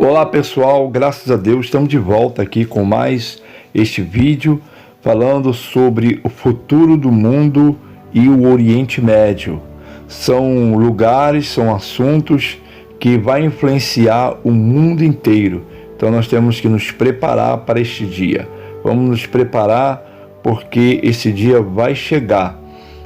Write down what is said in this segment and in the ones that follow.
Olá pessoal, graças a Deus estamos de volta aqui com mais este vídeo falando sobre o futuro do mundo e o Oriente Médio. São lugares, são assuntos que vai influenciar o mundo inteiro. Então nós temos que nos preparar para este dia. Vamos nos preparar porque esse dia vai chegar.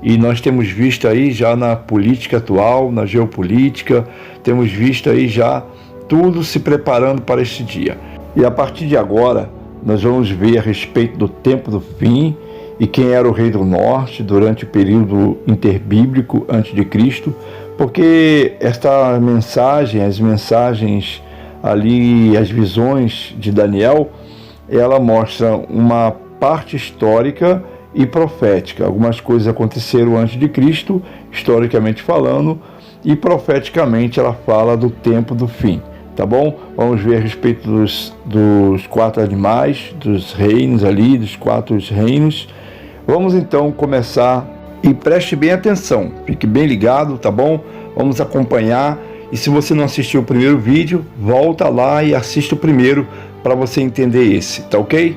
E nós temos visto aí já na política atual, na geopolítica, temos visto aí já tudo se preparando para este dia. E a partir de agora, nós vamos ver a respeito do tempo do fim e quem era o rei do norte durante o período interbíblico antes de Cristo, porque esta mensagem, as mensagens ali, as visões de Daniel, ela mostra uma parte histórica e profética. Algumas coisas aconteceram antes de Cristo, historicamente falando, e profeticamente ela fala do tempo do fim. Tá bom? Vamos ver a respeito dos quatro animais, dos reinos ali, dos quatro reinos. Vamos então começar e preste bem atenção, fique bem ligado, tá bom? Vamos acompanhar e se você não assistiu o primeiro vídeo, volta lá e assista o primeiro para você entender esse, tá ok?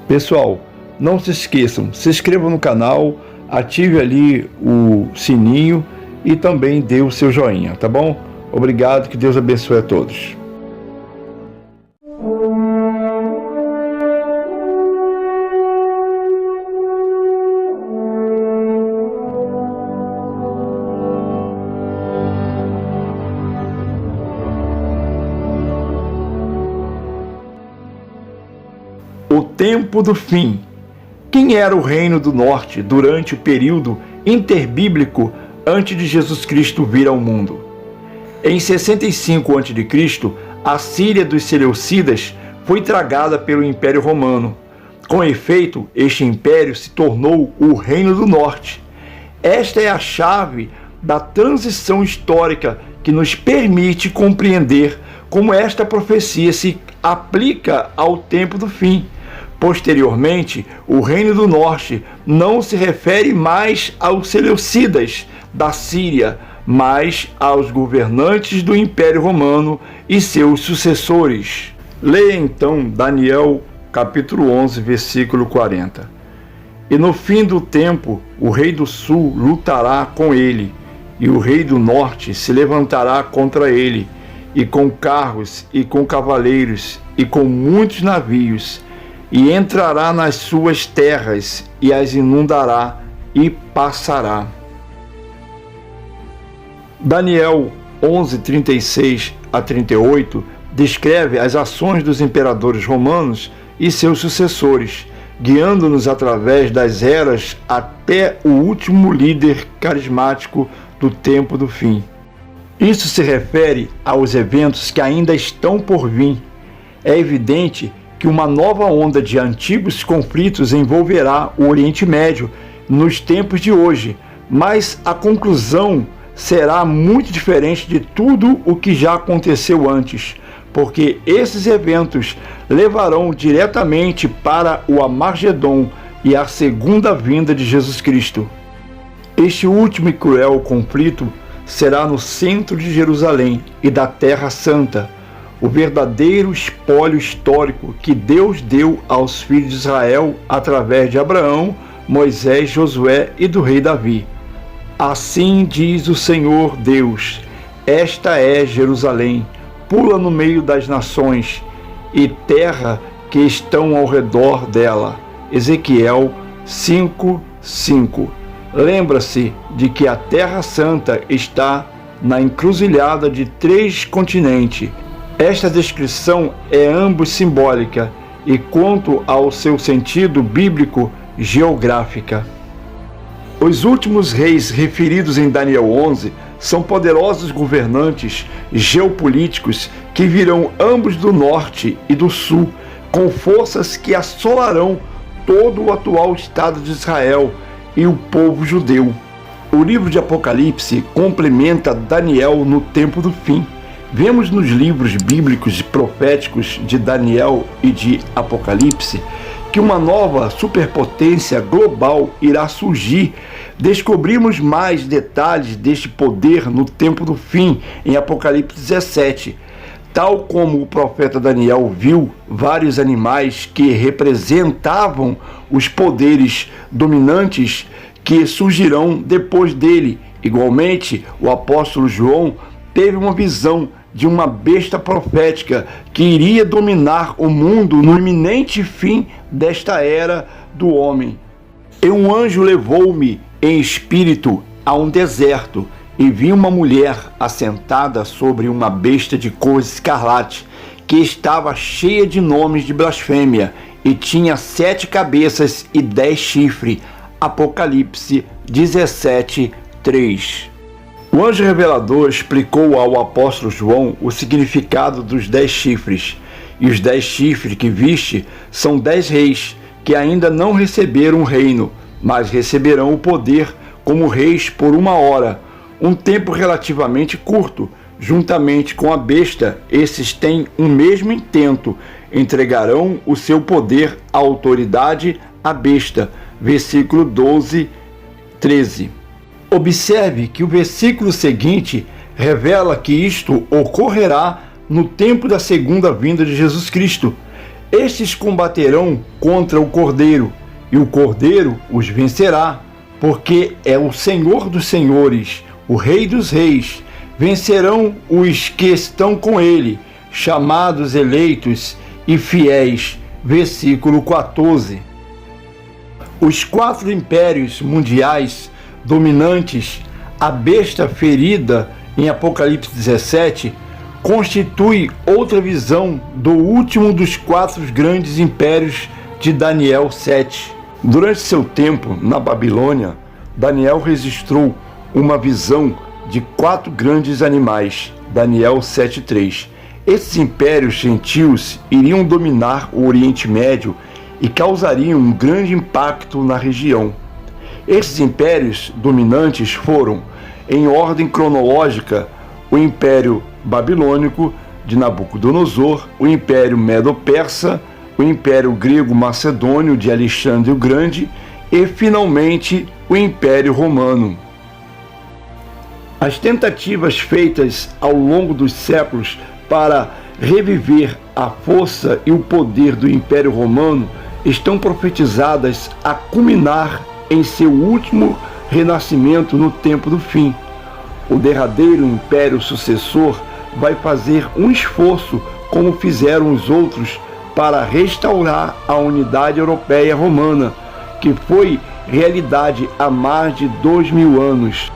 Pessoal, não se esqueçam, se inscreva no canal, ative ali o sininho e também dê o seu joinha, tá bom? Obrigado, que Deus abençoe a todos. O tempo do fim. Quem era o reino do norte durante o período interbíblico antes de Jesus Cristo vir ao mundo? Em 65 a.C., a Síria dos Seleucidas foi tragada pelo Império Romano. Com efeito, este império se tornou o Reino do Norte. Esta é a chave da transição histórica que nos permite compreender como esta profecia se aplica ao tempo do fim. Posteriormente, o Reino do Norte não se refere mais aos Seleucidas da Síria, mas aos governantes do Império Romano e seus sucessores. Leia então Daniel capítulo 11, versículo 40. E no fim do tempo, o rei do sul lutará com ele, e o rei do norte se levantará contra ele, e com carros, e com cavaleiros, e com muitos navios, e entrará nas suas terras, e as inundará, e passará. Daniel 11, 36 a 38 descreve as ações dos imperadores romanos e seus sucessores, guiando-nos através das eras até o último líder carismático do tempo do fim. Isso se refere aos eventos que ainda estão por vir. É evidente que uma nova onda de antigos conflitos envolverá o Oriente Médio nos tempos de hoje, mas a conclusão será muito diferente de tudo o que já aconteceu antes, porque esses eventos levarão diretamente para o Armagedon e a segunda vinda de Jesus Cristo. Este último e cruel conflito será no centro de Jerusalém e da Terra Santa, o verdadeiro espólio histórico que Deus deu aos filhos de Israel através de Abraão, Moisés, Josué e do rei Davi. Assim diz o Senhor Deus: esta é Jerusalém, pula no meio das nações, e terra que estão ao redor dela. Ezequiel 5:5. Lembra-se de que a Terra Santa está na encruzilhada de 3 continentes. Esta descrição é ambos simbólica e, quanto ao seu sentido bíblico, geográfica. Os últimos reis referidos em Daniel 11 são poderosos governantes geopolíticos que virão ambos do norte e do sul, com forças que assolarão todo o atual Estado de Israel e o povo judeu. O livro de Apocalipse complementa Daniel no tempo do fim. Vemos nos livros bíblicos e proféticos de Daniel e de Apocalipse que uma nova superpotência global irá surgir. Descobrimos mais detalhes deste poder no tempo do fim, em Apocalipse 17. tal como o profeta Daniel viu vários animais que representavam os poderes dominantes que surgirão depois dele. Igualmente, o apóstolo João teve uma visão de uma besta profética que iria dominar o mundo no iminente fim desta era do homem. E um anjo levou-me em espírito a um deserto, e vi uma mulher assentada sobre uma besta de cor escarlate, que estava cheia de nomes de blasfêmia, e tinha 7 cabeças e 10 chifres. Apocalipse 17:3. O anjo revelador explicou ao apóstolo João o significado dos 10 chifres. E os 10 chifres que viste são 10 reis, que ainda não receberam o reino, mas receberão o poder como reis por 1 hora, um tempo relativamente curto. Juntamente com a besta, esses têm um mesmo intento: entregarão o seu poder, a autoridade à besta. Versículo 12:13. Observe que o versículo seguinte revela que isto ocorrerá no tempo da segunda vinda de Jesus Cristo. Estes combaterão contra o Cordeiro, e o Cordeiro os vencerá, porque é o Senhor dos senhores, o Rei dos reis. Vencerão os que estão com ele, chamados, eleitos e fiéis. Versículo 14. Os 4 impérios mundiais dominantes, a besta ferida em Apocalipse 17, constitui outra visão do último dos 4 grandes impérios de Daniel 7. Durante seu tempo na Babilônia, Daniel registrou uma visão de 4 grandes animais, Daniel 7:3. Esses impérios gentios iriam dominar o Oriente Médio e causariam um grande impacto na região. Esses impérios dominantes foram, em ordem cronológica, o Império Babilônico de Nabucodonosor, o Império Medo-Persa, o Império Grego-Macedônio de Alexandre o Grande e, finalmente, o Império Romano. As tentativas feitas ao longo dos séculos para reviver a força e o poder do Império Romano estão profetizadas a culminar em seu último renascimento no tempo do fim. O derradeiro império sucessor vai fazer um esforço, como fizeram os outros, para restaurar a unidade europeia romana, que foi realidade há mais de 2000 anos.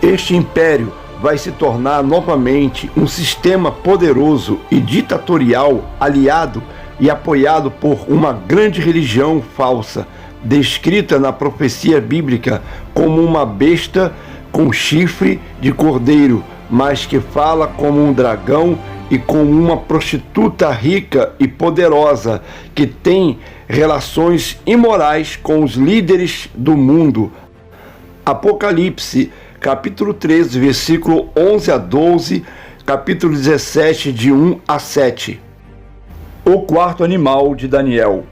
Este império vai se tornar novamente um sistema poderoso e ditatorial, aliado e apoiado por uma grande religião falsa, descrita na profecia bíblica como uma besta com chifre de cordeiro, mas que fala como um dragão, e com uma prostituta rica e poderosa que tem relações imorais com os líderes do mundo. Apocalipse, capítulo 13, versículo 11 a 12, capítulo 17, de 1 a 7. O 4º animal de Daniel.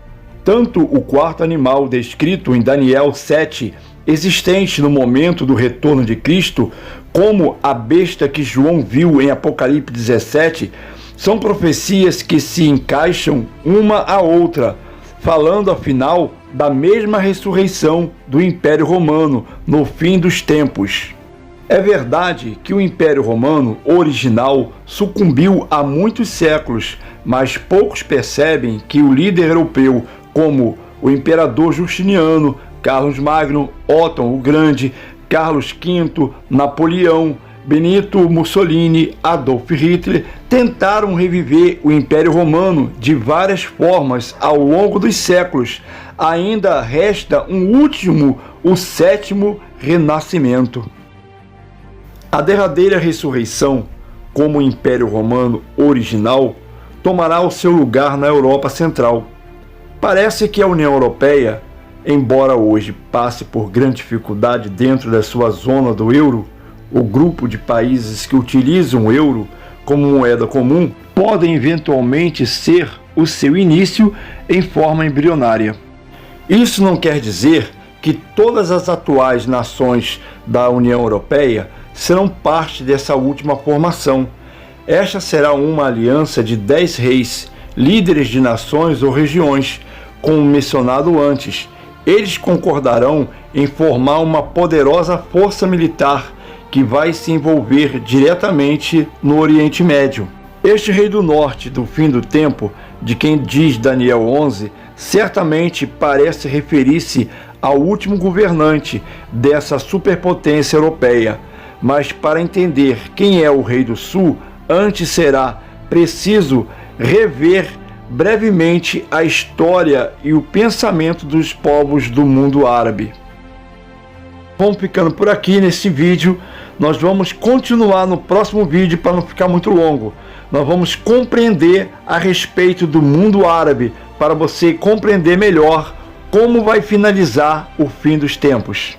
Tanto o 4º animal descrito em Daniel 7, existente no momento do retorno de Cristo, como a besta que João viu em Apocalipse 17, são profecias que se encaixam uma à outra, falando afinal da mesma ressurreição do Império Romano no fim dos tempos. É verdade que o Império Romano original sucumbiu há muitos séculos, mas poucos percebem que o líder europeu, como o imperador Justiniano, Carlos Magno, Otton o Grande, Carlos V, Napoleão, Benito Mussolini, Adolf Hitler, tentaram reviver o Império Romano de várias formas ao longo dos séculos. Ainda resta um último, o 7º renascimento. A derradeira ressurreição, como o Império Romano original, tomará o seu lugar na Europa Central. Parece que a União Europeia, embora hoje passe por grande dificuldade dentro da sua zona do euro, o grupo de países que utilizam o euro como moeda comum, podem eventualmente ser o seu início em forma embrionária. Isso não quer dizer que todas as atuais nações da União Europeia serão parte dessa última formação. Esta será uma aliança de 10 reis, líderes de nações ou regiões, como mencionado antes. Eles concordarão em formar uma poderosa força militar que vai se envolver diretamente no Oriente Médio. Este rei do norte do fim do tempo, de quem diz Daniel 11, certamente parece referir-se ao último governante dessa superpotência europeia. Mas para entender quem é o rei do sul, antes será preciso rever brevemente a história e o pensamento dos povos do mundo árabe. Vamos ficando por aqui nesse vídeo. Nós vamos continuar no próximo vídeo para não ficar muito longo. Nós vamos compreender a respeito do mundo árabe para você compreender melhor como vai finalizar o fim dos tempos.